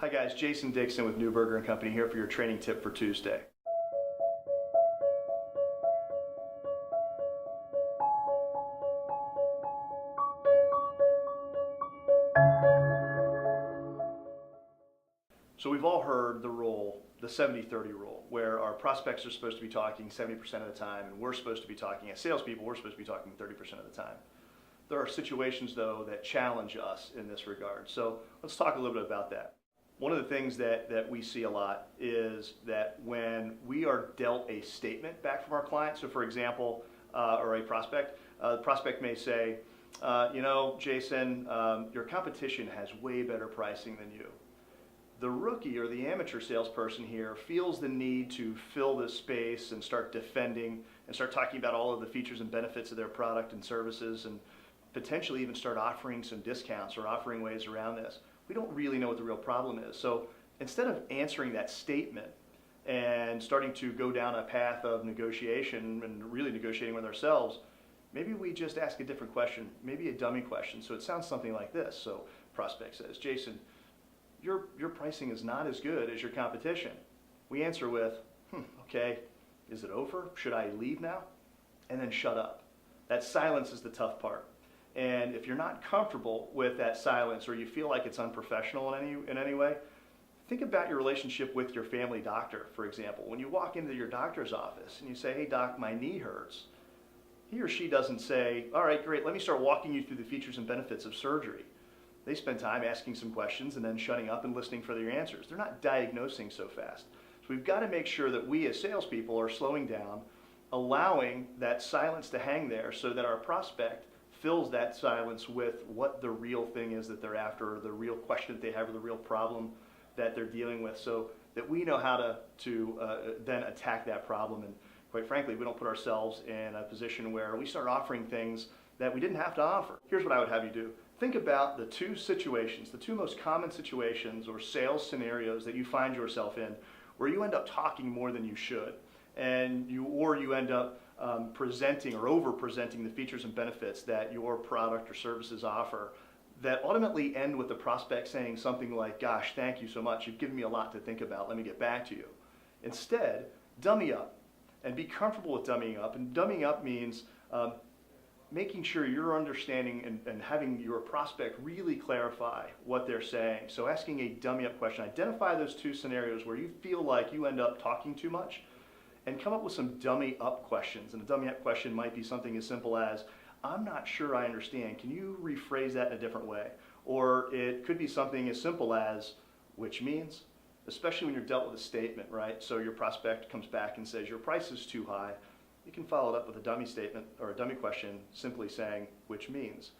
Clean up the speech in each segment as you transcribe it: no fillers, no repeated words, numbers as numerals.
Hi guys, Jason Dixon with Newberger & Company here for your training tip for Tuesday. So we've all heard the rule, the 70-30 rule, where our prospects are supposed to be talking 70% of the time and we're supposed to be talking, as salespeople, we're supposed to be talking 30% of the time. There are situations though that challenge us in this regard. So let's talk a little bit about that. One of the things that we see a lot is that when we are dealt a statement back from our client, so for example, or a prospect, the prospect may say, Jason, your competition has way better pricing than you. The rookie or the amateur salesperson here feels the need to fill this space and start defending and start talking about all of the features and benefits of their product and services and potentially even start offering some discounts or offering ways around this. We don't really know what the real problem is. So instead of answering that statement and starting to go down a path of negotiation and really negotiating with ourselves, maybe we just ask a different question, maybe a dummy question. So it sounds something like this. So prospect says, Jason, your pricing is not as good as your competition. We answer with, okay, is it over? Should I leave now? And then shut up. That silence is the tough part. And if you're not comfortable with that silence or you feel like it's unprofessional in any way, think about your relationship with your family doctor, for example. When you walk into your doctor's office and you say, hey doc, my knee hurts, he or she doesn't say, all right, great, let me start walking you through the features and benefits of surgery. They spend time asking some questions and then shutting up and listening for their answers. They're not diagnosing so fast. So we've got to make sure that we as salespeople are slowing down, allowing that silence to hang there so that our prospect fills that silence with what the real thing is that they're after, or the real question that they have, or the real problem that they're dealing with, so that we know how to then attack that problem. And quite frankly, we don't put ourselves in a position where we start offering things that we didn't have to offer. Here's what I would have you do. Think about the two situations, the two most common situations or sales scenarios that you find yourself in where you end up talking more than you should, and you end up presenting or over-presenting the features and benefits that your product or services offer that ultimately end with the prospect saying something like, gosh, thank you so much, you've given me a lot to think about, let me get back to you. Instead, dummy up and be comfortable with dummying up. And dummying up means making sure you're understanding and having your prospect really clarify what they're saying. So asking a dummy up question, identify those two scenarios where you feel like you end up talking too much, and come up with some dummy up questions. And a dummy up question might be something as simple as, I'm not sure I understand, can you rephrase that in a different way? Or it could be something as simple as, which means, especially when you're dealt with a statement, right? So your prospect comes back and says, your price is too high. You can follow it up with a dummy statement or a dummy question simply saying, which means.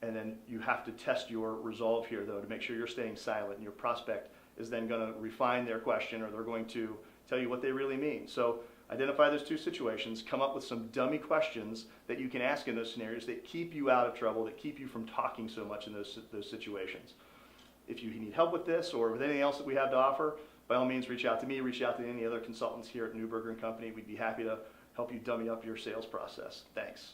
And then you have to test your resolve here though to make sure you're staying silent, and your prospect is then going to refine their question, or they're going to tell you what they really mean. So identify those two situations, come up with some dummy questions that you can ask in those scenarios that keep you out of trouble, that keep you from talking so much in those situations. If you need help with this or with anything else that we have to offer, by all means reach out to me, reach out to any other consultants here at Newberger & Company. We'd be happy to help you dummy up your sales process. Thanks.